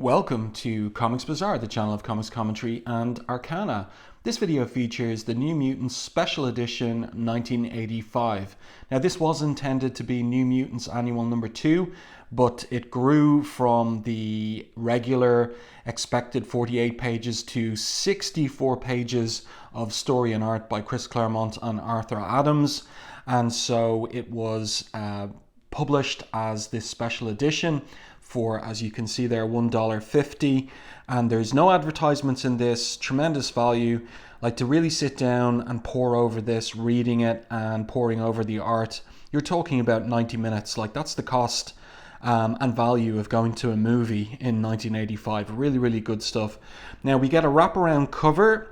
Welcome to Comics Bazaar, the channel of comics commentary and arcana. This video features the New Mutants Special Edition 1985. Now this was intended to be New Mutants Annual number 2, but it grew from the regular expected 48 pages to 64 pages of story and art by Chris Claremont and Arthur Adams, and so it was published as this special edition for, as you can see there, $1.50, and there's no advertisements in this. Tremendous value. Like, to really sit down and pore over this, reading it and poring over the art, you're talking about 90 minutes. Like, that's the cost and value of going to a movie in 1985. Really good stuff. Now we get a wraparound cover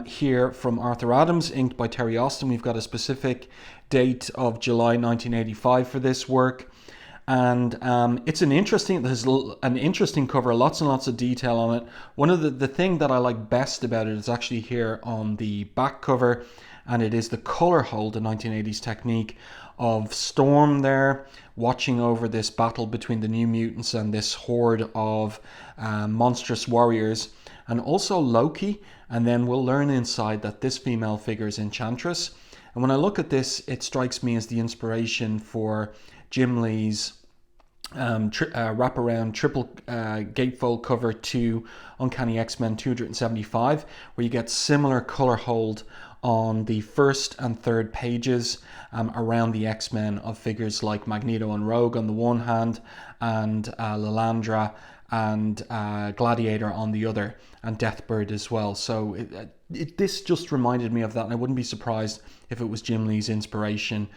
here from Arthur Adams, inked by Terry Austin. We've got a specific date of July 1985 for this work. And there's an interesting cover, lots and lots of detail on it. One of the thing that I like best about it is actually here on the back cover, and it is the color hold, the 1980s technique of Storm there, watching over this battle between the New Mutants and this horde of monstrous warriors, and also Loki. And then we'll learn inside that this female figure is Enchantress. And when I look at this, it strikes me as the inspiration for Jim Lee's wraparound triple gatefold cover to Uncanny X-Men 275, where you get similar color hold on the first and third pages around the X-Men of figures like Magneto and Rogue on the one hand, and Lilandra and Gladiator on the other, and Deathbird as well. So this just reminded me of that, and I wouldn't be surprised if it was Jim Lee's inspiration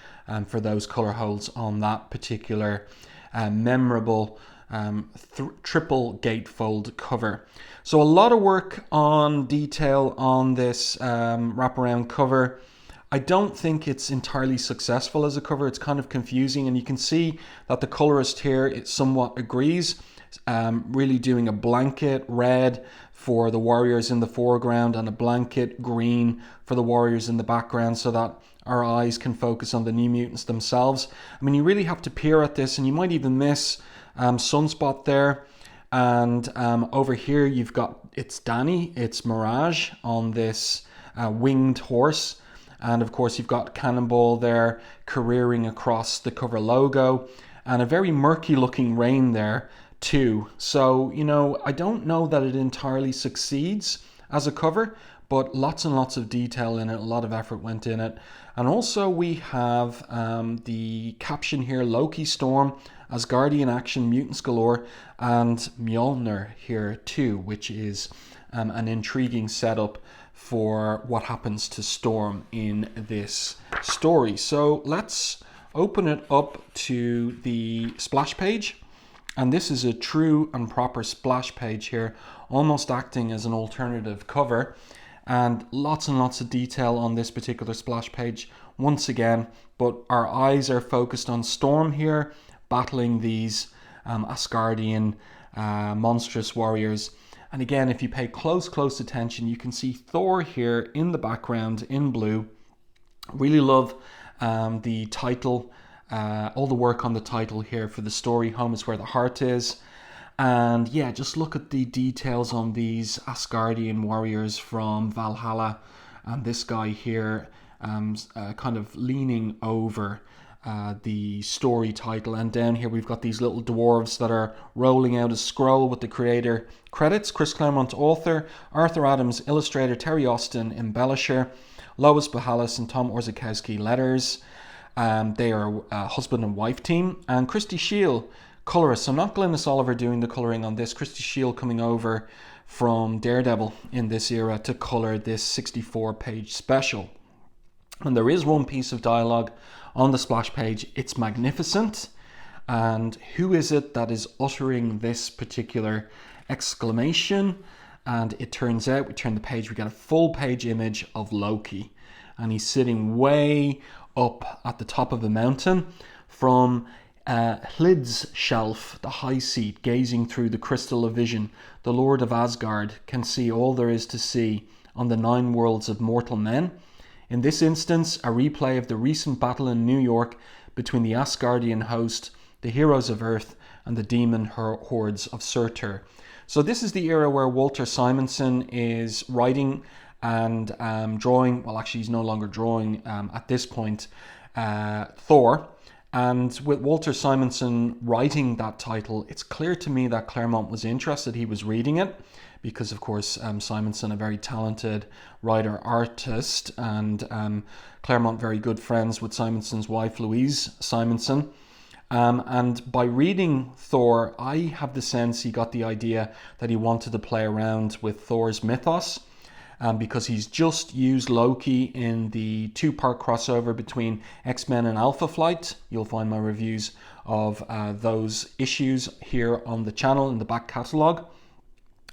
for those color holds on that particular memorable triple gatefold cover. So a lot of work on detail on this wraparound cover. I don't think it's entirely successful as a cover. It's kind of confusing, and you can see that the colorist here, it somewhat agrees, really doing a blanket red for the warriors in the foreground and a blanket green for the warriors in the background, so that our eyes can focus on the New Mutants themselves. I mean, you really have to peer at this, and you might even miss Sunspot there. And over here you've got, it's Danny, it's Mirage on this winged horse. And of course you've got Cannonball there careering across the cover logo, and a very murky looking rain there too. So, you know, I don't know that it entirely succeeds as a cover, but lots and lots of detail in it, a lot of effort went in it. And also we have the caption here, Loki, Storm, Asgardian action, mutants galore, and Mjolnir here too, which is an intriguing setup for what happens to Storm in this story. So let's open it up to the splash page. And this is a true and proper splash page here, almost acting as an alternative cover. And lots of detail on this particular splash page once again, but our eyes are focused on Storm here, battling these Asgardian monstrous warriors. And again, if you pay close attention, you can see Thor here in the background in blue. Really love the title, all the work on the title here for the story, Home is Where the Heart Is. And yeah, just look at the details on these Asgardian warriors from Valhalla, and this guy here kind of leaning over the story title. And down here we've got these little dwarves that are rolling out a scroll with the creator credits: Chris Claremont, author; Arthur Adams, illustrator; Terry Austin, embellisher; Lois Bahalis and Tom Orzechowski, letters. They are a husband and wife team. And Christy Shield, colorist. So not Glynis Oliver doing the coloring on this. Christy Shield coming over from Daredevil in this era to color this 64-page special. And there is one piece of dialogue on the splash page. It's magnificent. And who is it that is uttering this particular exclamation? And it turns out, we turn the page, we get a full page image of Loki. And he's sitting way up at the top of the mountain from Hlid's shelf, the high seat, gazing through the crystal of vision. The Lord of Asgard can see all there is to see on the 9 worlds of mortal men. In this instance, a replay of the recent battle in New York between the Asgardian host, the heroes of Earth, and the demon hordes of Surtur. So this is the era where Walter Simonson is writing and drawing, well actually he's no longer drawing at this point, Thor. And with Walter Simonson writing that title, it's clear to me that Claremont was interested. He was reading it because, of course, Simonson, a very talented writer, artist, and Claremont very good friends with Simonson's wife, Louise Simonson. And by reading Thor, I have the sense he got the idea that he wanted to play around with Thor's mythos. Because he's just used Loki in the two-part crossover between X-Men and Alpha Flight. You'll find my reviews of those issues here on the channel in the back catalogue.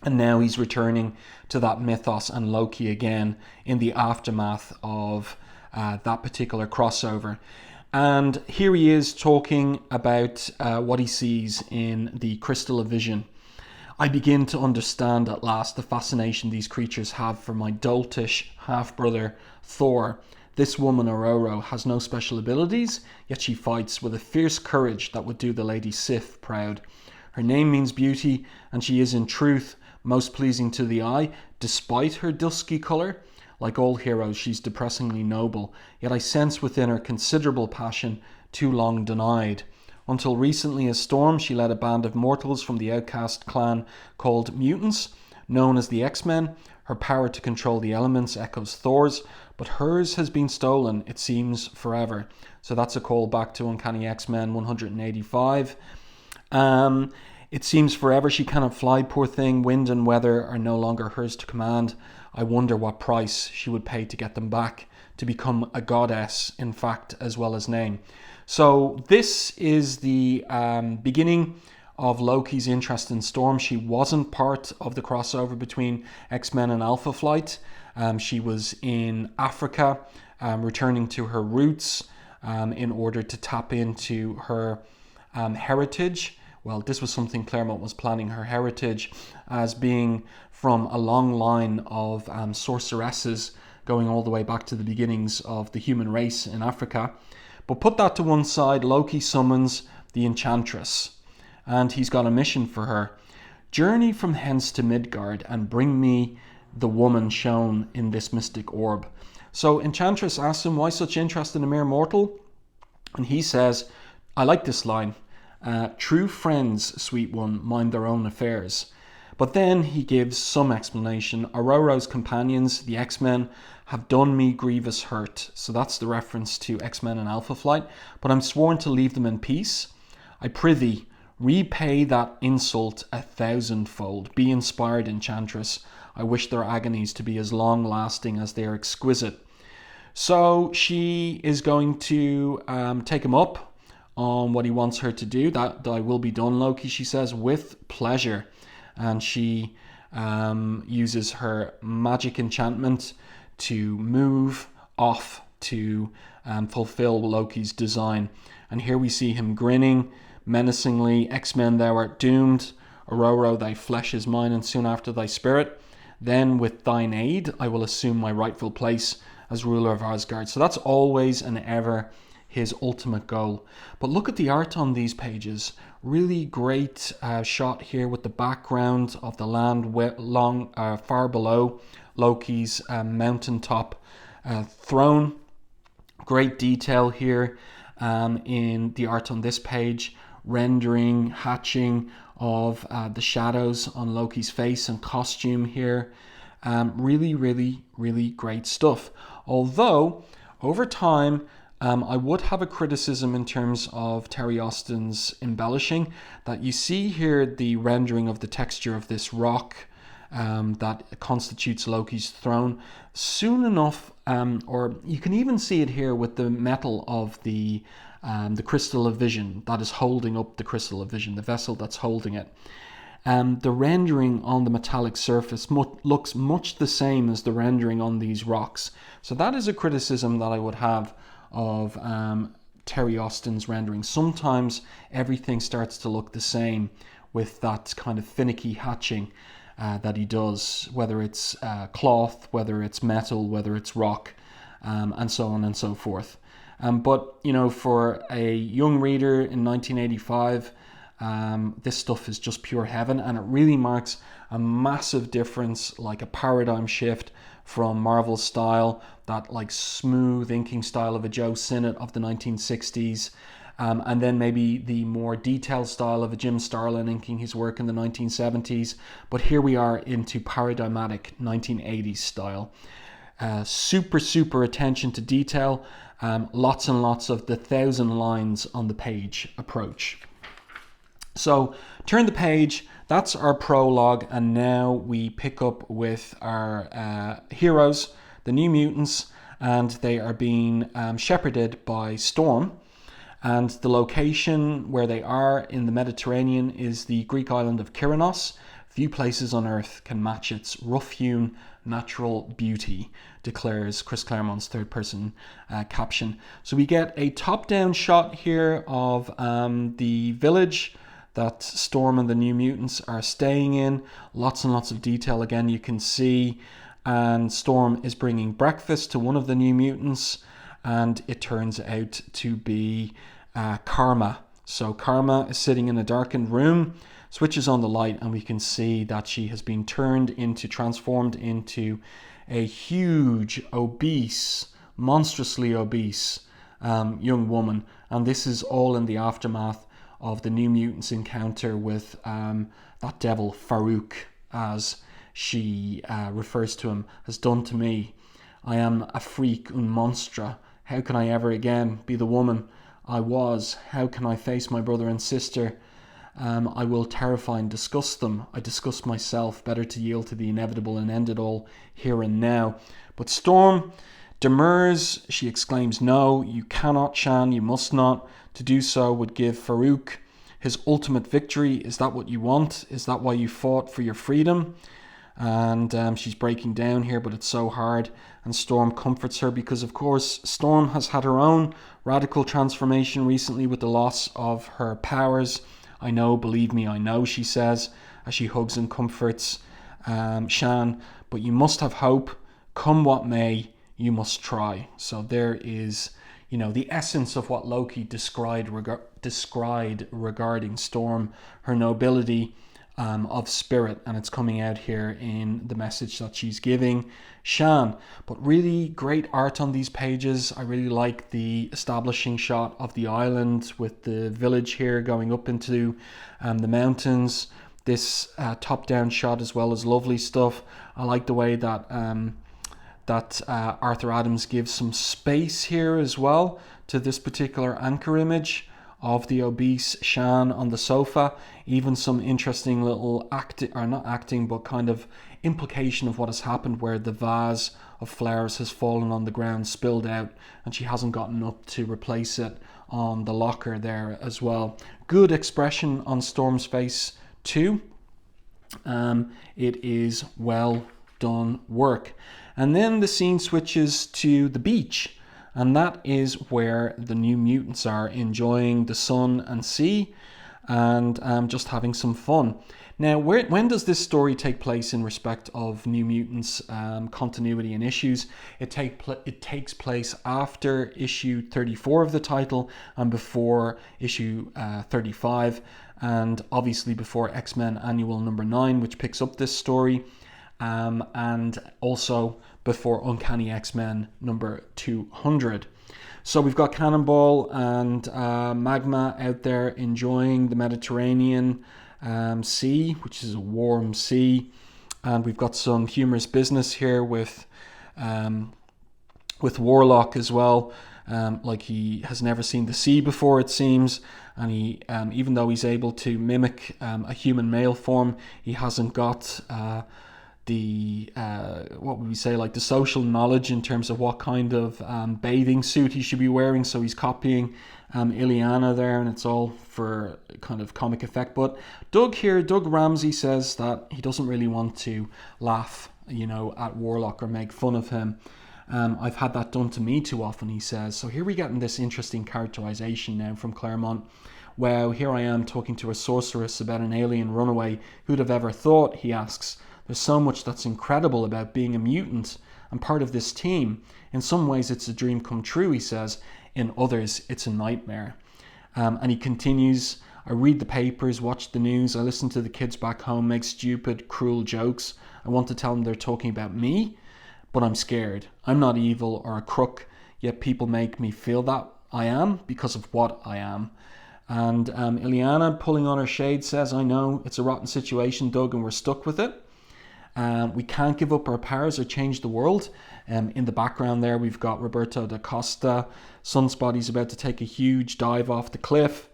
And now he's returning to that mythos and Loki again in the aftermath of that particular crossover. And here he is talking about what he sees in the Crystal of Vision. I begin to understand at last the fascination these creatures have for my doltish half-brother Thor. This woman, Ororo, has no special abilities, yet she fights with a fierce courage that would do the Lady Sif proud. Her name means beauty, and she is in truth most pleasing to the eye, despite her dusky colour. Like all heroes, she's depressingly noble, yet I sense within her considerable passion, too long denied. Until recently as Storm, she led a band of mortals from the outcast clan called Mutants, known as the X-Men. Her power to control the elements echoes Thor's, but hers has been stolen, it seems, forever. So that's a call back to Uncanny X-Men 185. It seems forever she cannot fly, poor thing. Wind and weather are no longer hers to command. I wonder what price she would pay to get them back, to become a goddess, in fact, as well as name. So this is the beginning of Loki's interest in Storm. She wasn't part of the crossover between X-Men and Alpha Flight. She was in Africa, returning to her roots in order to tap into her heritage. Well, this was something Claremont was planning, her heritage as being from a long line of sorceresses going all the way back to the beginnings of the human race in Africa. But put that to one side, Loki summons the Enchantress, and he's got a mission for her. Journey from hence to Midgard and bring me the woman shown in this mystic orb. So Enchantress asks him, why such interest in a mere mortal? And he says, I like this line, true friends, sweet one, mind their own affairs. But then he gives some explanation. Ororo's companions, the X-Men, have done me grievous hurt. So that's the reference to X-Men and Alpha Flight. But I'm sworn to leave them in peace. I prithee, repay that insult 1,000-fold. Be inspired, Enchantress. I wish their agonies to be as long-lasting as they are exquisite. So she is going to take him up on what he wants her to do. That thy will be done, Loki, she says, with pleasure. And she uses her magic enchantment to move off to fulfill Loki's design. And here we see him grinning menacingly. X-Men, thou art doomed. Ororo, thy flesh is mine, and soon after thy spirit. Then with thine aid, I will assume my rightful place as ruler of Asgard. So that's always and ever his ultimate goal. But look at the art on these pages. Really great shot here with the background of the land far below Loki's mountaintop throne. Great detail here in the art on this page, rendering, hatching of the shadows on Loki's face and costume here. Really, really, really great stuff. Although, over time, I would have a criticism in terms of Terry Austin's embellishing, that you see here the rendering of the texture of this rock that constitutes Loki's throne. Soon enough, or you can even see it here with the metal of the Crystal of Vision that is holding up the Crystal of Vision, the vessel that's holding it. The rendering on the metallic surface looks much the same as the rendering on these rocks. So that is a criticism that I would have of Terry Austin's rendering. Sometimes everything starts to look the same with that kind of finicky hatching that he does, whether it's cloth, whether it's metal, whether it's rock, and so on and so forth. But, you know, for a young reader in 1985, This stuff is just pure heaven, and it really marks a massive difference, like a paradigm shift from Marvel's style, that like smooth inking style of a Joe Sinnott of the 1960s, and then maybe the more detailed style of a Jim Starlin inking his work in the 1970s. But here we are into paradigmatic 1980s style. Super attention to detail, lots and lots of the 1,000 lines on the page approach. So turn the page, that's our prologue, and now we pick up with our heroes, the New Mutants, and they are being shepherded by Storm. And the location where they are in the Mediterranean is the Greek island of Kyranos. Few places on Earth can match its rough-hewn natural beauty, declares Chris Claremont's third-person caption. So we get a top-down shot here of the village that Storm and the New Mutants are staying in. Lots and lots of detail again you can see. And Storm is bringing breakfast to one of the New Mutants, and it turns out to be Karma. So Karma is sitting in a darkened room, switches on the light, and we can see that she has been transformed into a huge, obese, monstrously obese young woman. And this is all in the aftermath of the New Mutants' encounter with that devil Farouk, as she refers to him, has done to me. I am a freak, un monstra. How can I ever again be the woman I was? How can I face my brother and sister? I will terrify and disgust them. I disgust myself. Better to yield to the inevitable and end it all here and now. But Storm demurs. She exclaims, "No, you cannot, Shan. You must not. To do so would give Farouk his ultimate victory. Is that what you want? Is that why you fought for your freedom?" And she's breaking down here, but it's so hard. And Storm comforts her because, of course, Storm has had her own radical transformation recently with the loss of her powers. "I know, believe me, I know," she says, as she hugs and comforts Shan. "But you must have hope. Come what may, you must try." So there is, the essence of what Loki described regarding Storm, her nobility of spirit, and it's coming out here in the message that she's giving Shan. But really great art on these pages. I really like the establishing shot of the island with the village here going up into the mountains. This top-down shot as well is lovely stuff. I like the way that Arthur Adams gives some space here as well to this particular anchor image of the obese Shan on the sofa. Even some interesting little kind of implication of what has happened, where the vase of flowers has fallen on the ground, spilled out, and she hasn't gotten up to replace it on the locker there as well. Good expression on Storm's face too. It is well done work. And then the scene switches to the beach, and that is where the New Mutants are enjoying the sun and sea and just having some fun. Now, when does this story take place in respect of New Mutants continuity and issues? It takes place after issue 34 of the title and before issue 35, and obviously before X-Men Annual number 9, which picks up this story, and also before Uncanny X-Men number 200. So we've got Cannonball and Magma out there enjoying the Mediterranean Sea, which is a warm sea, and we've got some humorous business here with Warlock as well. Like he has never seen the sea before, it seems, and he, even though he's able to mimic a human male form, he hasn't got the what would we say, like the social knowledge in terms of what kind of bathing suit he should be wearing. So he's copying Ileana there, and it's all for kind of comic effect. But Doug Ramsey says that he doesn't really want to laugh, at Warlock or make fun of him. I've had that done to me too often, he says. So here we get in this interesting characterization now from Claremont. Wow, here I am talking to a sorceress about an alien runaway. Who'd have ever thought, he asks. There's so much that's incredible about being a mutant and part of this team. In some ways it's a dream come true, he says. In others it's a nightmare. And he continues, I read the papers, watch the news, I listen to the kids back home make stupid, cruel jokes. I want to tell them they're talking about me, but I'm scared. I'm not evil or a crook, yet people make me feel that I am because of what I am. And Illyana, pulling on her shade, says, I know it's a rotten situation, Doug, and we're stuck with it. We can't give up our powers or change the world. In the background there, we've got Roberto da Costa. Sunspot, he's about to take a huge dive off the cliff.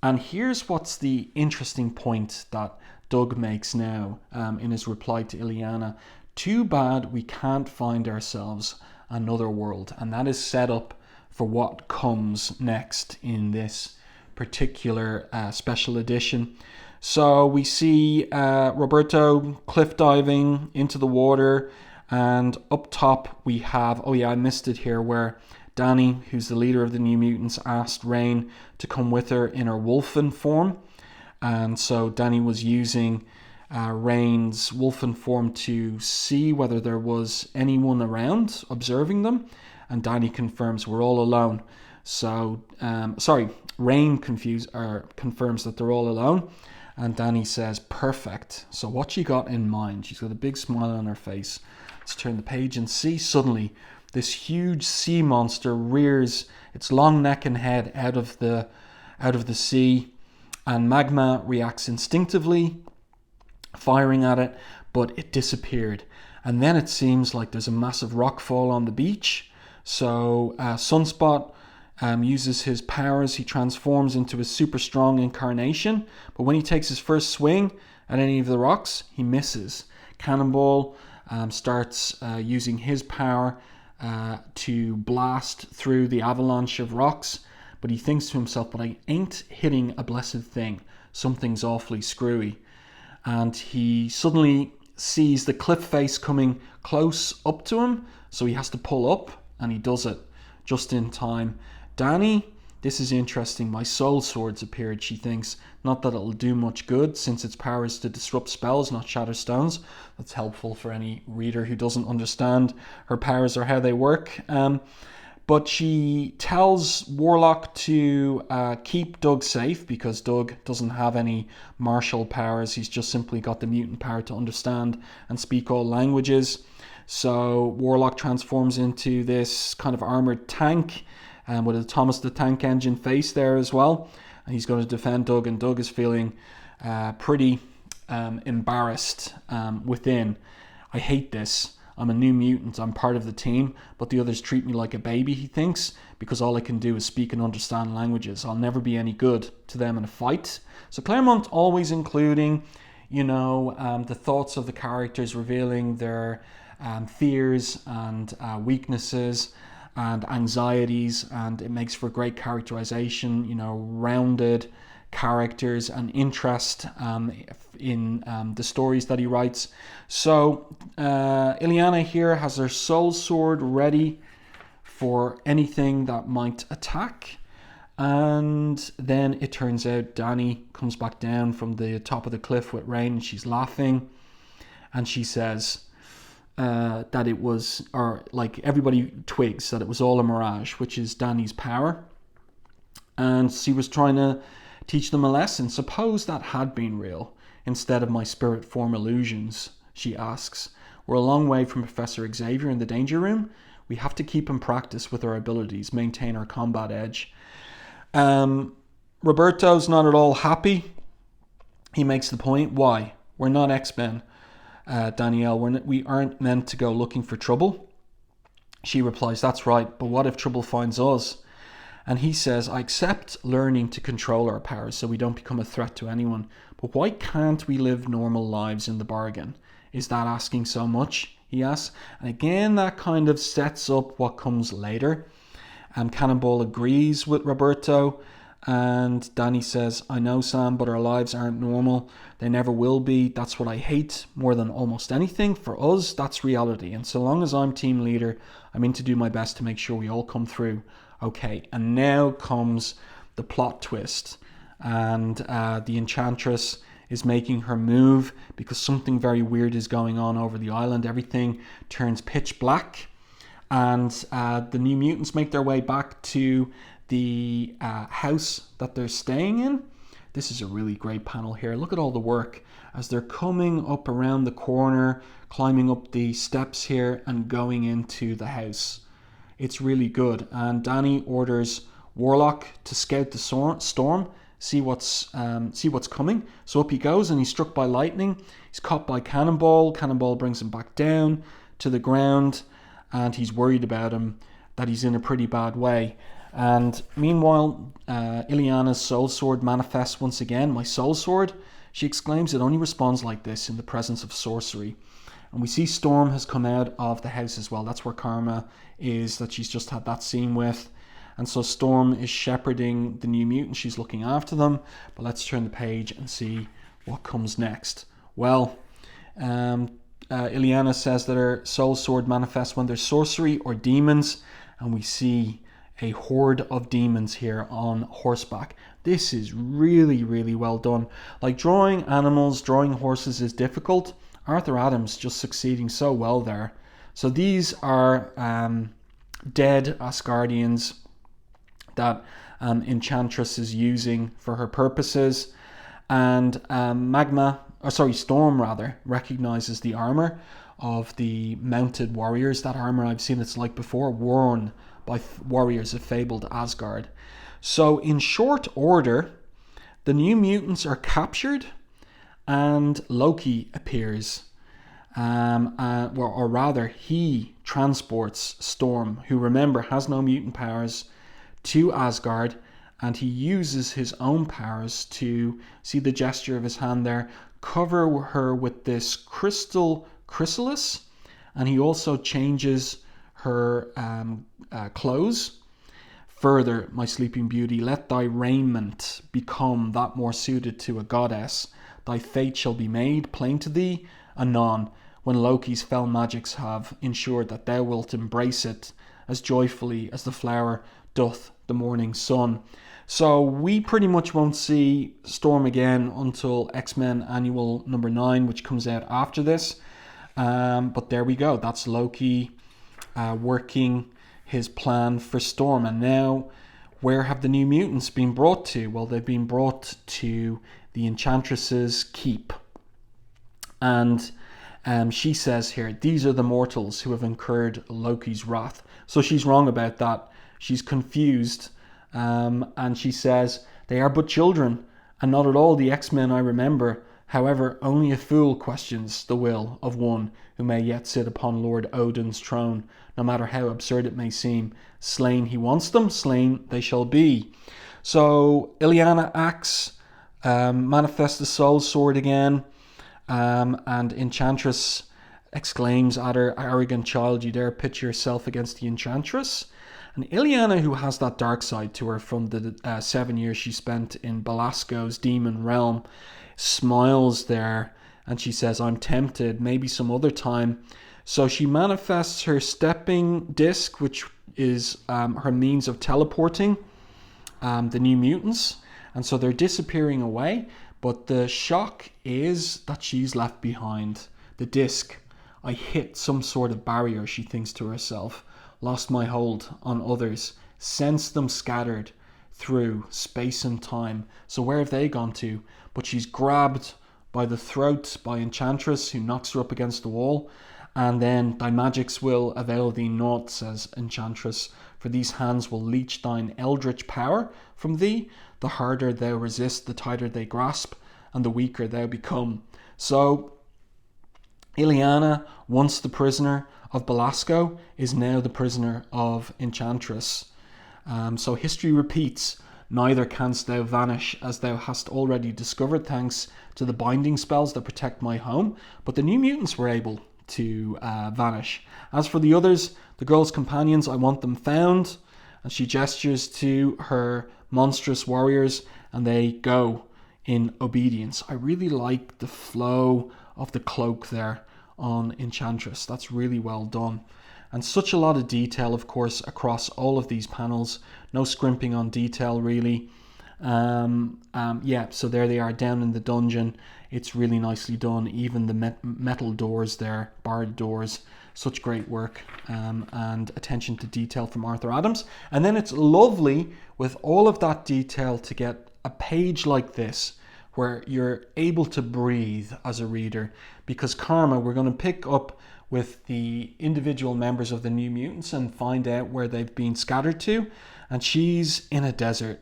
And here's what's the interesting point that Doug makes now in his reply to Illyana. Too bad we can't find ourselves another world. And that is set up for what comes next in this particular special edition. So we see Roberto cliff diving into the water, and up top we have, oh yeah, I missed it here, where Danny, who's the leader of the New Mutants, asked Rain to come with her in her wolfen form. And so Danny was using Rain's wolfen form to see whether there was anyone around observing them. And Danny confirms we're all alone. So, Rain confirms that they're all alone. And Danny says, perfect. So what she got in mind? She's got a big smile on her face. Let's turn the page and see. Suddenly, this huge sea monster rears its long neck and head out of the sea. And Magma reacts instinctively, firing at it, but it disappeared. And then it seems like there's a massive rockfall on the beach. So Sunspot uses his powers. He transforms into a super strong incarnation, but when he takes his first swing at any of the rocks, he misses. Cannonball starts using his power to blast through the avalanche of rocks, but he thinks to himself, but I ain't hitting a blessed thing. Something's awfully screwy. And he suddenly sees the cliff face coming close up to him, so he has to pull up, and he does it just in time. Danny, this is interesting. My soul sword's appeared, she thinks. Not that it'll do much good, since its power is to disrupt spells, not shatter stones. That's helpful for any reader who doesn't understand her powers or how they work. But she tells Warlock to keep Doug safe, because Doug doesn't have any martial powers. He's just simply got the mutant power to understand and speak all languages. So Warlock transforms into this kind of armored tank, with a Thomas the Tank Engine face there as well. And he's going to defend Doug, and Doug is feeling pretty embarrassed within. I hate this. I'm a new mutant. I'm part of the team, but the others treat me like a baby, he thinks, because all I can do is speak and understand languages. I'll never be any good to them in a fight. So Claremont always including, the thoughts of the characters, revealing their fears and weaknesses and anxieties, and it makes for great characterization, rounded characters and interest in the stories that he writes. So Illyana here has her soul sword ready for anything that might attack. And then it turns out Danny comes back down from the top of the cliff with Rain, and she's laughing, and she says that it was, or like everybody twigs that it was all a mirage, which is Danny's power. And she was trying to teach them a lesson. Suppose that had been real instead of my spirit form illusions, she asks. We're a long way from Professor Xavier in the danger room. We have to keep in practice with our abilities, maintain our combat edge. Roberto's not at all happy. He makes the point, why? We're not X-Men, Danielle. We aren't meant to go looking for trouble. She replies, that's right, but what if trouble finds us? And he says, I accept learning to control our powers so we don't become a threat to anyone. But why can't we live normal lives in the bargain? Is that asking so much? He asks. And again, that kind of sets up what comes later. Cannonball agrees with Roberto. And Danny says, I know, Sam, but our lives aren't normal. They never will be. That's what I hate more than almost anything. For us, that's reality. And so long as I'm team leader, I'm in to do my best to make sure we all come through. Okay, and now comes the plot twist. And the Enchantress is making her move because something very weird is going on over the island. Everything turns pitch black. And the New Mutants make their way back to the house that they're staying in. This is a really great panel here. Look at all the work as they're coming up around the corner, climbing up the steps here and going into the house. It's really good. And Danny orders Warlock to scout the storm, see what's coming. So up he goes, and he's struck by lightning. He's caught by Cannonball. Cannonball brings him back down to the ground, and he's worried about him, that he's in a pretty bad way. And meanwhile, Illyana's soul sword manifests once again. My soul sword, she exclaims, it only responds like this in the presence of sorcery. And we see Storm has come out of the house as well. That's where Karma is, that she's just had that scene with. And so Storm is shepherding the New Mutants. She's looking after them. But let's turn the page and see what comes next. Well, Illyana says that her soul sword manifests when there's sorcery or demons. And we see a horde of demons here on horseback. This is really, really well done. Like, drawing animals, drawing horses is difficult. Arthur Adams just succeeding so well there. So these are dead Asgardians that Enchantress is using for her purposes. And Storm recognizes the armor of the mounted warriors. That armor, I've seen it's like before, worn by warriors of fabled Asgard. So in short order, the New Mutants are captured and Loki appears. Or rather, he transports Storm, who, remember, has no mutant powers, to Asgard, and he uses his own powers to, see the gesture of his hand there, cover her with this crystal chrysalis, and he also changes her clothes. Further, my sleeping beauty, let thy raiment become that more suited to a goddess. Thy fate shall be made plain to thee anon, when Loki's fell magics have ensured that thou wilt embrace it as joyfully as the flower doth the morning sun. So we pretty much won't see Storm again until X-Men Annual number 9, which comes out after this. But there we go. That's Loki working his plan for Storm. And now, where have the New Mutants been brought to? Well, they've been brought to the Enchantress's keep. And she says here, these are the mortals who have incurred Loki's wrath. So she's wrong about that. She's confused. And she says, they are but children, and not at all the X-Men I remember. However, only a fool questions the will of one who may yet sit upon Lord Odin's throne, no matter how absurd it may seem. Slain he wants them, slain they shall be. So Illyana acts, manifests the soul sword again, and Enchantress exclaims at her, arrogant child, you dare pitch yourself against the Enchantress? And Illyana, who has that dark side to her from the 7 years she spent in Belasco's demon realm, smiles there, and she says, I'm tempted, maybe some other time. So she manifests her stepping disc, which is her means of teleporting the New Mutants. And so they're disappearing away, but the shock is that she's left behind. The disc, I hit some sort of barrier, she thinks to herself. Lost my hold on others, sensed them scattered through space and time. So where have they gone to? But she's grabbed by the throat by Enchantress, who knocks her up against the wall. And then, thy magics will avail thee naught, says Enchantress, for these hands will leech thine eldritch power from thee. The harder thou resist, the tighter they grasp, and the weaker thou become. So Illyana, once the prisoner of Belasco, is now the prisoner of Enchantress. So history repeats. Neither canst thou vanish, as thou hast already discovered, thanks to the binding spells that protect my home. But the New Mutants were able to vanish. As for the others, the girl's companions, I want them found. And she gestures to her monstrous warriors, and they go in obedience. I really like the flow of the cloak there on Enchantress. That's really well done. And such a lot of detail, of course, across all of these panels. No scrimping on detail, really. So there they are down in the dungeon. It's really nicely done. Even the metal doors there, barred doors. Such great work and attention to detail from Arthur Adams. And then it's lovely with all of that detail to get a page like this where you're able to breathe as a reader, because Karma, we're going to pick up with the individual members of the New Mutants and find out where they've been scattered to. And she's in a desert.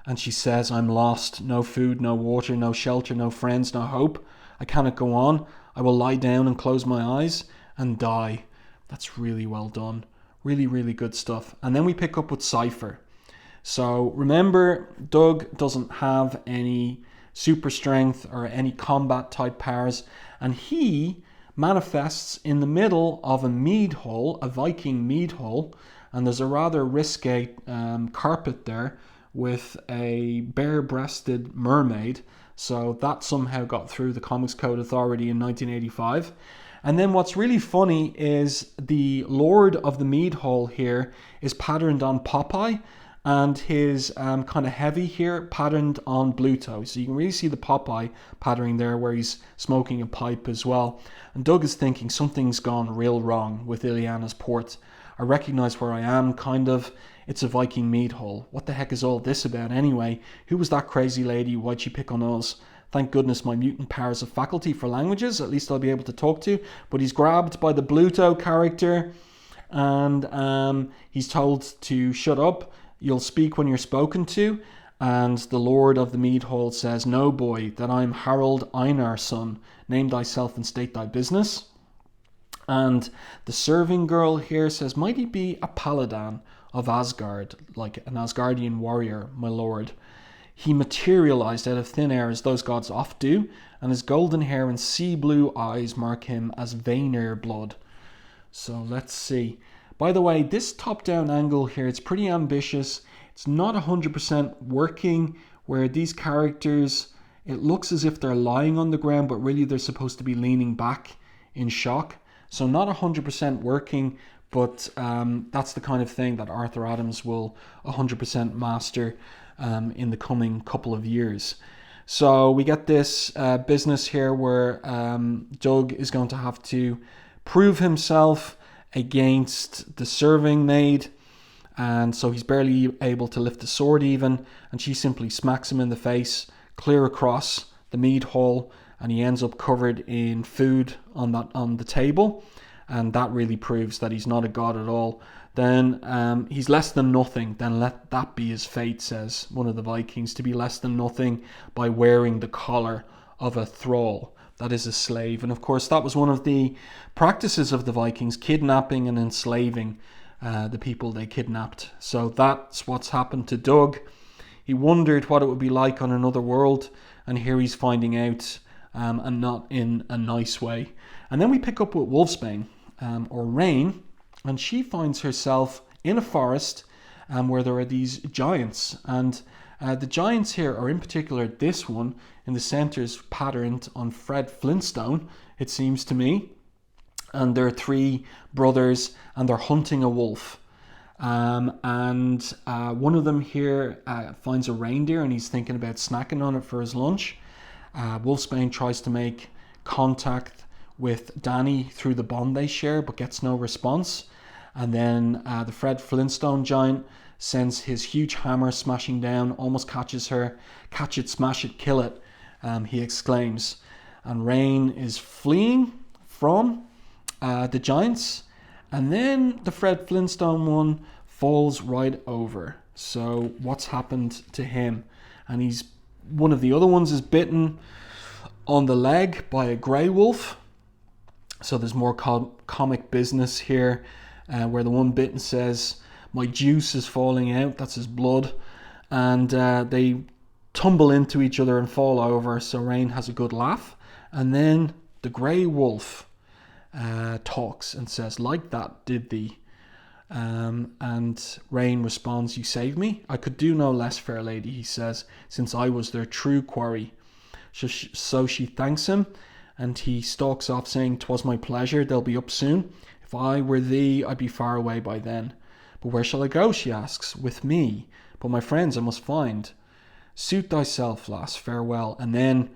And she says, I'm lost. No food, no water, no shelter, no friends, no hope. I cannot go on. I will lie down and close my eyes and die. That's really well done. Really, really good stuff. And then we pick up with Cypher. So remember, Doug doesn't have any super strength or any combat type powers. And he manifests in the middle of a mead hall, a Viking mead hall. And there's a rather risque carpet there with a bare-breasted mermaid. So that somehow got through the Comics Code Authority in 1985. And then what's really funny is the Lord of the Mead Hall here is patterned on Popeye, and his kind of heavy here patterned on Bluto. So you can really see the Popeye patterning there where he's smoking a pipe as well. And Doug is thinking something's gone real wrong with Illyana's port. I recognize where I am, kind of. It's a Viking mead hall. What the heck is all this about anyway? Who was that crazy lady? Why'd she pick on us? Thank goodness my mutant powers of faculty for languages. At least I'll be able to talk to. But he's grabbed by the Bluto character and he's told to shut up. You'll speak when you're spoken to. And the Lord of the Mead Hall says, no, boy, that I'm Harold Einar's son. Name thyself and state thy business. And the serving girl here says, might he be a paladin of Asgard, like an Asgardian warrior, my lord? He materialized out of thin air as those gods oft do, and his golden hair and sea blue eyes mark him as Vanir blood. So let's see. By the way, this top-down angle here, it's pretty ambitious. It's not 100% working, where these characters, it looks as if they're lying on the ground, but really they're supposed to be leaning back in shock. So not 100% working, but that's the kind of thing that Arthur Adams will 100% master in the coming couple of years. So we get this business here where Doug is going to have to prove himself against the serving maid, and so he's barely able to lift the sword even, and she simply smacks him in the face, clear across the mead hall, and he ends up covered in food on the table, and that really proves that he's not a god at all. Then he's less than nothing, then let that be his fate, says one of the Vikings, to be less than nothing by wearing the collar of a thrall, that is a slave. And of course that was one of the practices of the Vikings, kidnapping and enslaving the people they kidnapped. So that's what's happened to Doug. He wondered what it would be like on another world, and here he's finding out, and not in a nice way. And then we pick up with Wolfsbane, or Rain, and she finds herself in a forest where there are these giants. And the giants here are, in particular, this one in the center is patterned on Fred Flintstone, it seems to me. And there are three brothers, and they're hunting a wolf. And one of them here finds a reindeer, and he's thinking about snacking on it for his lunch. Wolfsbane tries to make contact with Danny through the bond they share, but gets no response. And then the Fred Flintstone giant sends his huge hammer smashing down, almost catches her. Catch it, smash it, kill it, he exclaims. And Rain is fleeing from the giants. And then the Fred Flintstone one falls right over. So what's happened to him? And one of the other ones is bitten on the leg by a grey wolf. So there's more comic business here, where the one bitten says, my juice is falling out, that's his blood. And they tumble into each other and fall over, so Rain has a good laugh. And then the grey wolf talks and says, like that did thee? And Rain responds, you saved me. I could do no less, fair lady, he says, since I was their true quarry. So she thanks him, and he stalks off saying, 'twas my pleasure, they'll be up soon. If I were thee, I'd be far away by then. But where shall I go, she asks. With me, but my friends I must find. Suit thyself, lass, farewell. And then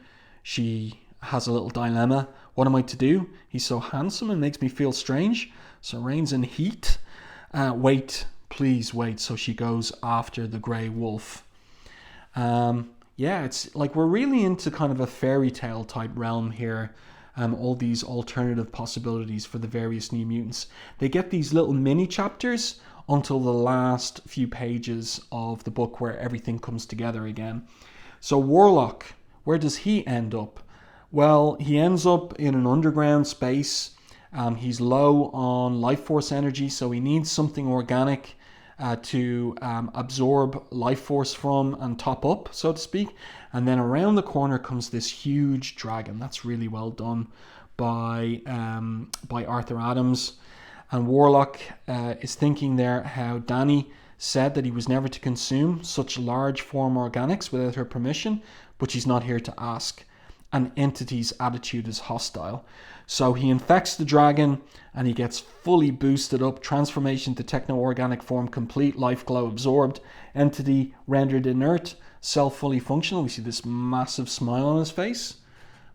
she has a little dilemma. What am I to do? He's so handsome and makes me feel strange. So Rain's in heat. Wait, please wait. So she goes after the grey wolf. yeah, it's like we're really into kind of a fairy tale type realm here. All these alternative possibilities for the various New Mutants. They get these little mini chapters until the last few pages of the book where everything comes together again. So Warlock, where does he end up? Well, he ends up in an underground space. He's low on life force energy, so he needs something organic to absorb life force from and top up, so to speak. And then around the corner comes this huge dragon. That's really well done by Arthur Adams. And Warlock is thinking there how Danny said that he was never to consume such large form organics without her permission, but she's not here to ask. An entity's attitude is hostile. So he infects the dragon and he gets fully boosted up. Transformation to techno-organic form complete. Life glow absorbed. Entity rendered inert. Cell fully functional. We see this massive smile on his face.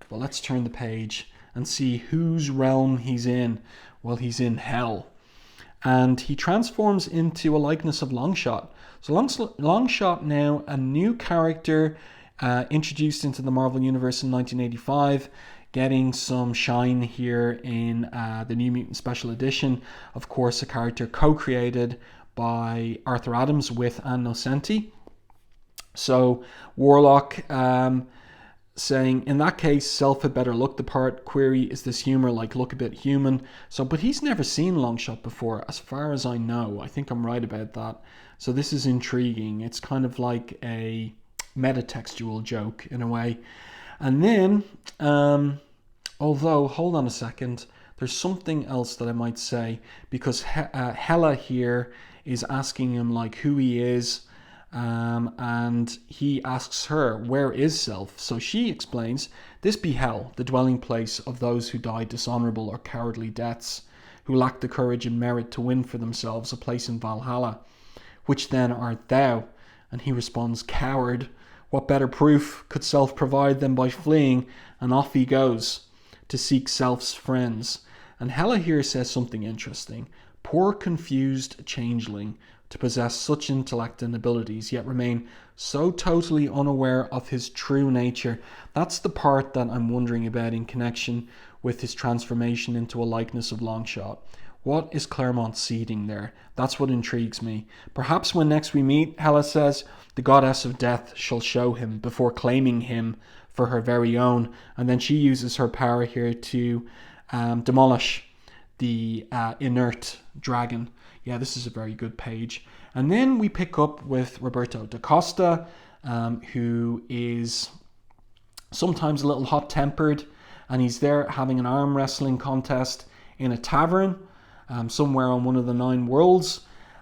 Well, let's turn the page and see whose realm he's in. Well, he's in hell. And he transforms into a likeness of Longshot. So Longshot now, a new character introduced into the Marvel Universe in 1985, getting some shine here in the New Mutant Special Edition. Of course, a character co-created by Arthur Adams with Ann Nocenti. So Warlock saying, in that case, Self had better look the part. Query, is this humor like look a bit human? So, but he's never seen Longshot before, as far as I know. I think I'm right about that. So this is intriguing. It's kind of like a metatextual joke in a way. And then, although, hold on a second, there's something else that I might say, because Hela here is asking him like who he is, and he asks her, where is Self? So she explains, this be hell, the dwelling place of those who die dishonorable or cowardly deaths, who lack the courage and merit to win for themselves a place in Valhalla. Which then art thou? And he responds, coward. What better proof could Self provide than by fleeing? And off he goes to seek Self's friends. And Hela here says something interesting. Poor confused changeling, to possess such intellect and abilities, yet remain so totally unaware of his true nature. That's the part that I'm wondering about in connection with his transformation into a likeness of Longshot. What is Claremont seeding there? That's what intrigues me. Perhaps when next we meet, Hela says, the goddess of death shall show him before claiming him for her very own. And then she uses her power here to demolish the inert dragon. Yeah, this is a very good page. And then we pick up with Roberto da Costa, who is sometimes a little hot-tempered, and he's there having an arm wrestling contest in a tavern somewhere on one of the 9 worlds.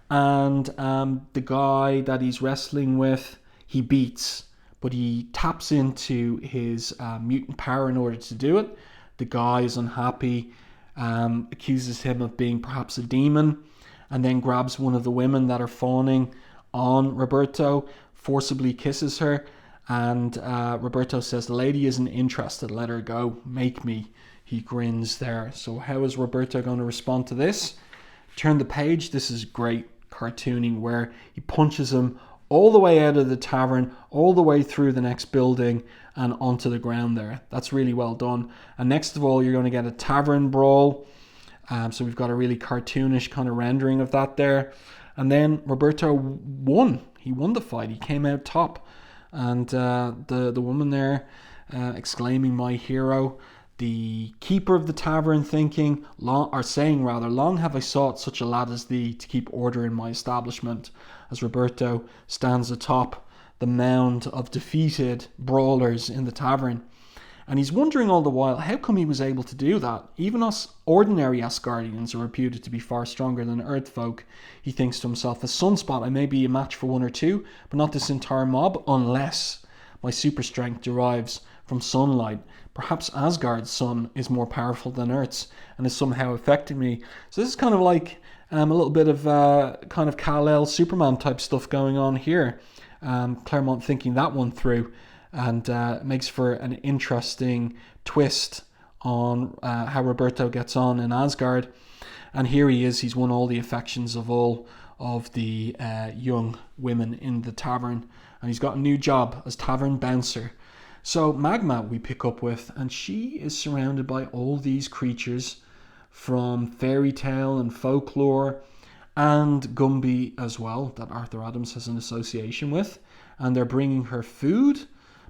And the guy that he's wrestling with, he beats, but he taps into his mutant power in order to do it. The guy is unhappy, accuses him of being perhaps a demon, and then grabs one of the women that are fawning on Roberto, forcibly kisses her, and Roberto says, the lady isn't interested, let her go, make me. He grins there. So how is Roberto going to respond to this? Turn the page. This is great cartooning where he punches him all the way out of the tavern, all the way through the next building and onto the ground there. That's really well done. And next of all, you're going to get a tavern brawl. So we've got a really cartoonish kind of rendering of that there. And then Roberto won. He won the fight. He came out top. And the woman there exclaiming, my hero. The keeper of the tavern saying, long have I sought such a lad as thee to keep order in my establishment, as Roberto stands atop the mound of defeated brawlers in the tavern. And he's wondering all the while, how come he was able to do that? Even us ordinary Asgardians are reputed to be far stronger than Earth folk. He thinks to himself, a sunspot, I may be a match for 1 or 2, but not this entire mob, unless my super strength derives from sunlight. Perhaps Asgard's sun is more powerful than Earth's and is somehow affecting me. So this is kind of like a little bit of kind of Kal-El Superman type stuff going on here. Claremont thinking that one through, and makes for an interesting twist on how Roberto gets on in Asgard. And here he is, he's won all the affections of all of the young women in the tavern. and he's got a new job as tavern bouncer. So Magma we pick up with, and she is surrounded by all these creatures from fairy tale and folklore and Gumby as well, that Arthur Adams has an association with, and they're bringing her food.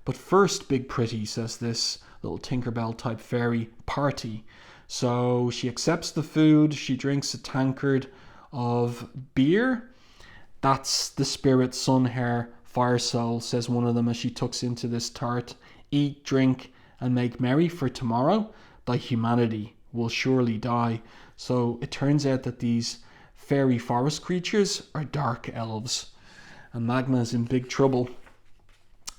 But first, Big Pretty, says this little Tinkerbell type fairy, party. So she accepts the food, she drinks a tankard of beer. That's the spirit Sun Hair Fire Soul, says one of them as she tucks into this tart. Eat, drink, and make merry, for tomorrow thy humanity will surely die. So it turns out that these fairy forest creatures are dark elves, and Magma's in big trouble.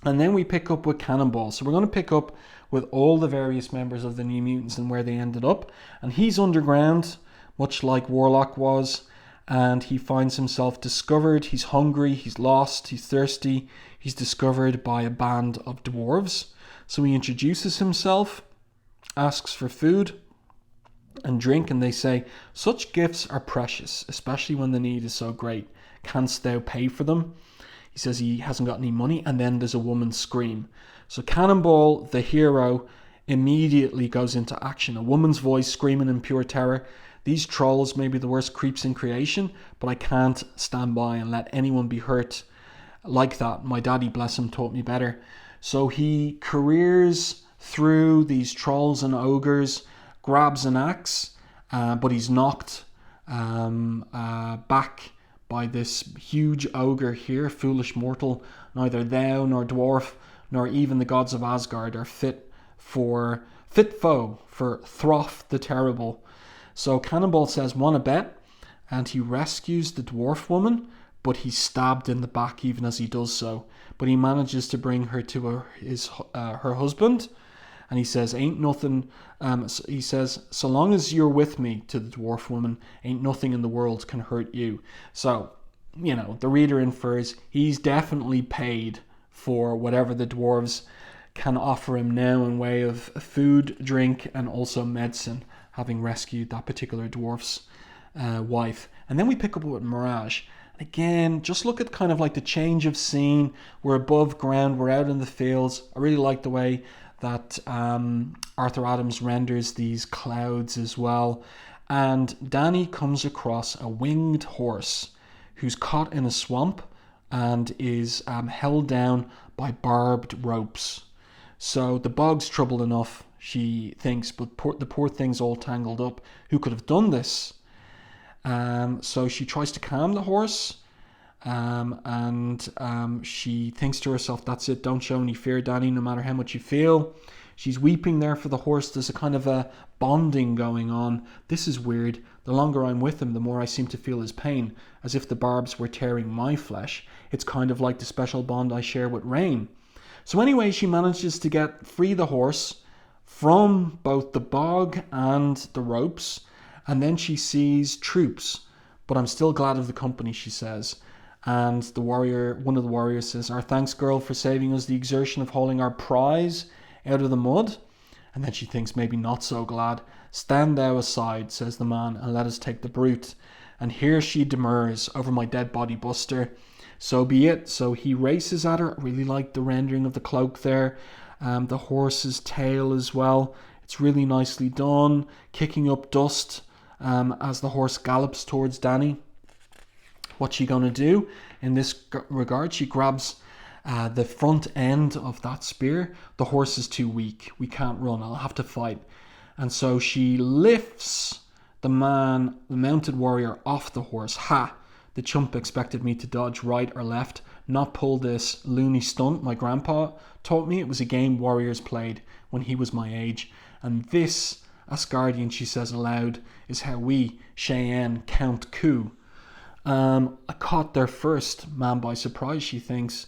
And then we pick up with Cannonball. So we're going to pick up with all the various members of the New Mutants and where they ended up. And he's underground, much like Warlock was, and he finds himself discovered. He's hungry, he's lost, he's thirsty. He's discovered by a band of dwarves. So he introduces himself, asks for food and drink, and they say, such gifts are precious, especially when the need is so great. Canst thou pay for them? He says he hasn't got any money, and then there's a woman's scream. So Cannonball, the hero, immediately goes into action. A woman's voice screaming in pure terror. These trolls may be the worst creeps in creation, but I can't stand by and let anyone be hurt like that. My daddy, bless him, taught me better. So he careers through these trolls and ogres, grabs an axe, but he's knocked back by this huge ogre here. Foolish mortal, neither thou nor dwarf nor even the gods of Asgard are fit foe for Throff the Terrible. So Cannonball says, want a bet? And he rescues the dwarf woman, but he's stabbed in the back even as he does so. But he manages to bring her to her husband, and he says, ain't nothing, he says, so long as you're with me, to the dwarf woman, ain't nothing in the world can hurt you. So, you know, the reader infers he's definitely paid for whatever the dwarves can offer him now in way of food, drink, and also medicine, having rescued that particular dwarf's wife. And then we pick up with Mirage. Again, just look at kind of like the change of scene. We're above ground, we're out in the fields. I really like the way that Arthur Adams renders these clouds as well. And Danny comes across a winged horse who's caught in a swamp and is held down by barbed ropes. So the bog's trouble enough, she thinks, but the poor thing's all tangled up. Who could have done this? So she tries to calm the horse, and she thinks to herself, that's it, don't show any fear, Danny, no matter how much you feel. She's weeping there for the horse. There's a kind of a bonding going on. This is weird. The longer I'm with him, the more I seem to feel his pain, as if the barbs were tearing my flesh. It's kind of like the special bond I share with Rain. So anyway, she manages to free the horse from both the bog and the ropes, and then she sees troops. But I'm still glad of the company, she says. And one of the warriors says, our thanks, girl, for saving us the exertion of hauling our prize out of the mud. And then she thinks, maybe not so glad. Stand thou aside, says the man, and let us take the brute. And here she demurs, over my dead body, Buster. So be it. So he races at her. I really like the rendering of the cloak there. The horse's tail as well. It's really nicely done. Kicking up dust as the horse gallops towards Danny. What's she going to do? In this regard, she grabs the front end of that spear. The horse is too weak. We can't run. I'll have to fight. And so she lifts the mounted warrior, off the horse. Ha! The chump expected me to dodge right or left, not pull this loony stunt my grandpa taught me. It was a game warriors played when he was my age. And this, Asgardian, she says aloud, is how we, Cheyenne, count coup. I caught their first man by surprise, she thinks.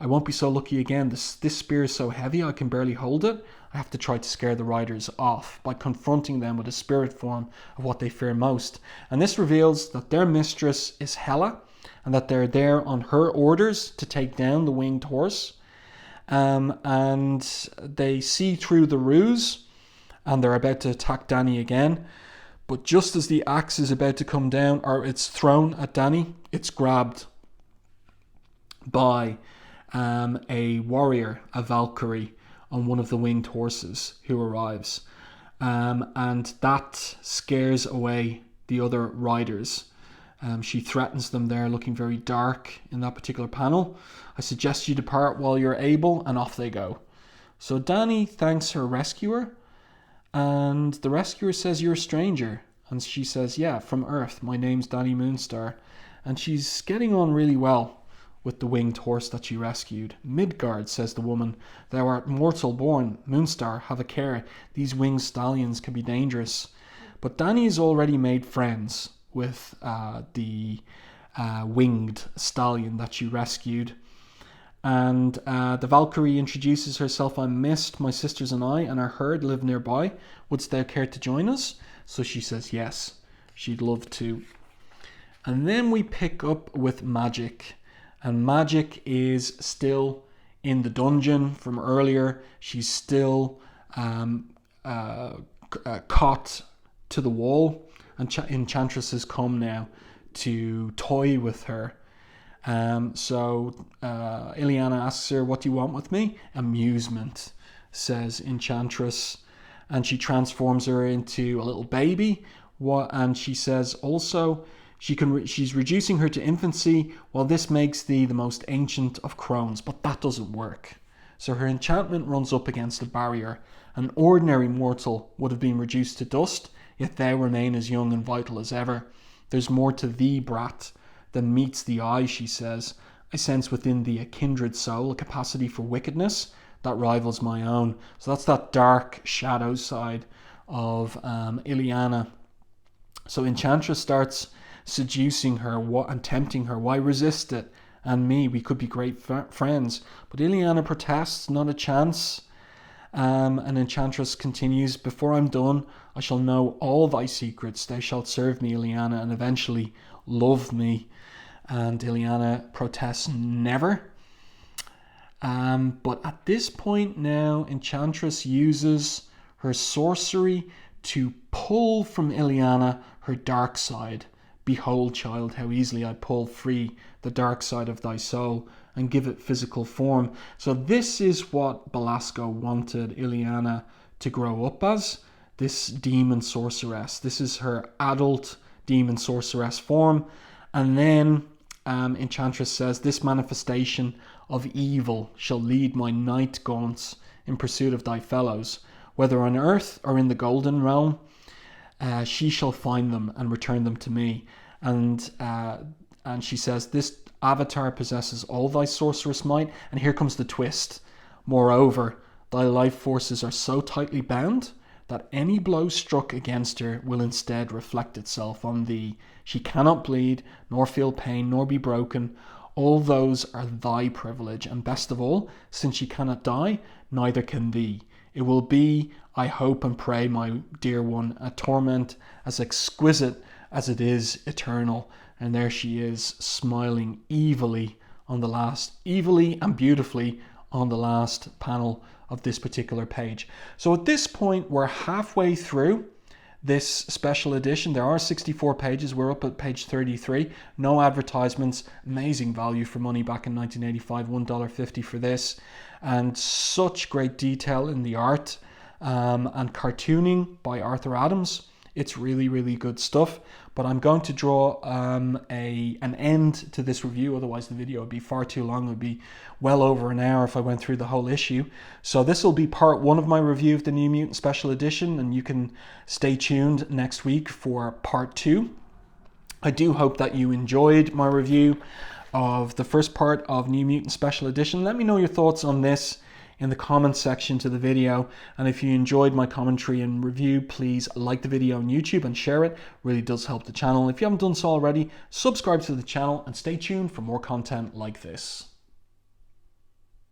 I won't be so lucky again. This spear is so heavy I can barely hold it. I have to try to scare the riders off by confronting them with a spirit form of what they fear most. And this reveals that their mistress is Hela, and that they're there on her orders to take down the winged horse. And they see through the ruse, and they're about to attack Danny again. But just as the axe is about to come down, or it's thrown at Danny, it's grabbed by a warrior, a Valkyrie, on one of the winged horses who arrives. And that scares away the other riders. She threatens them there, looking very dark in that particular panel. I suggest you depart while you're able, and off they go. So Dani thanks her rescuer, and the rescuer says, "You're a stranger." And she says, "Yeah, from Earth. My name's Dani Moonstar." And she's getting on really well with the winged horse that she rescued. "Midgard," says the woman, "thou art mortal born. Moonstar, have a care. These winged stallions can be dangerous." But Dani has already made friends with the winged stallion that she rescued. And the Valkyrie introduces herself. "I'm Mist, my sisters and I, and our herd live nearby. Wouldst thou care to join us?" So she says yes, she'd love to. And then we pick up with Magic. And Magic is still in the dungeon from earlier. She's still caught to the wall. And Enchantress has come now to toy with her. So Illyana asks her, "What do you want with me?" "Amusement," says Enchantress. And she transforms her into a little baby. And she says also, she's reducing her to infancy, while this makes thee the most ancient of crones. But that doesn't work. So her enchantment runs up against a barrier. An ordinary mortal would have been reduced to dust, yet thou remain as young and vital as ever. "There's more to thee, brat, than meets the eye," she says. "I sense within thee a kindred soul, a capacity for wickedness that rivals my own." So that's that dark shadow side of Illyana. So Enchantress starts seducing her and tempting her. "Why resist it? And me, we could be great friends." But Illyana protests, "Not a chance." And Enchantress continues, "Before I'm done, I shall know all thy secrets. Thou shalt serve me, Illyana, and eventually love me." And Illyana protests, "Never." But at this point now, Enchantress uses her sorcery to pull from Illyana her dark side. "Behold, child, how easily I pull free the dark side of thy soul and give it physical form." So this is what Belasco wanted Illyana to grow up as, this demon sorceress. This is her adult demon sorceress form. And then Enchantress says, "This manifestation of evil shall lead my night gaunts in pursuit of thy fellows. Whether on earth or in the golden realm, she shall find them and return them to me." And she says, "This avatar possesses all thy sorceress might." And here comes the twist. "Moreover, thy life forces are so tightly bound that any blow struck against her will instead reflect itself on thee. She cannot bleed, nor feel pain, nor be broken. All those are thy privilege, and best of all, since she cannot die, neither can thee. It will be, I hope and pray, my dear one, a torment as exquisite as it is eternal." And there she is, smiling evilly and beautifully on the last panel of this particular page. So at this point, we're halfway through this special edition. There are 64 pages. We're up at page 33. No advertisements. Amazing value for money back in 1985. $1.50 for this. And such great detail in the art and cartooning by Arthur Adams. It's really, really good stuff. But I'm going to draw an end to this review. Otherwise, the video would be far too long. It would be well over an hour if I went through the whole issue. So this will be part one of my review of the New Mutant Special Edition. And you can stay tuned next week for part two. I do hope that you enjoyed my review of the first part of New Mutant Special Edition. Let me know your thoughts on this in the comments section to the video. And if you enjoyed my commentary and review, please like the video on YouTube and share it. It really does help the channel. If you haven't done so already, subscribe to the channel and stay tuned for more content like this.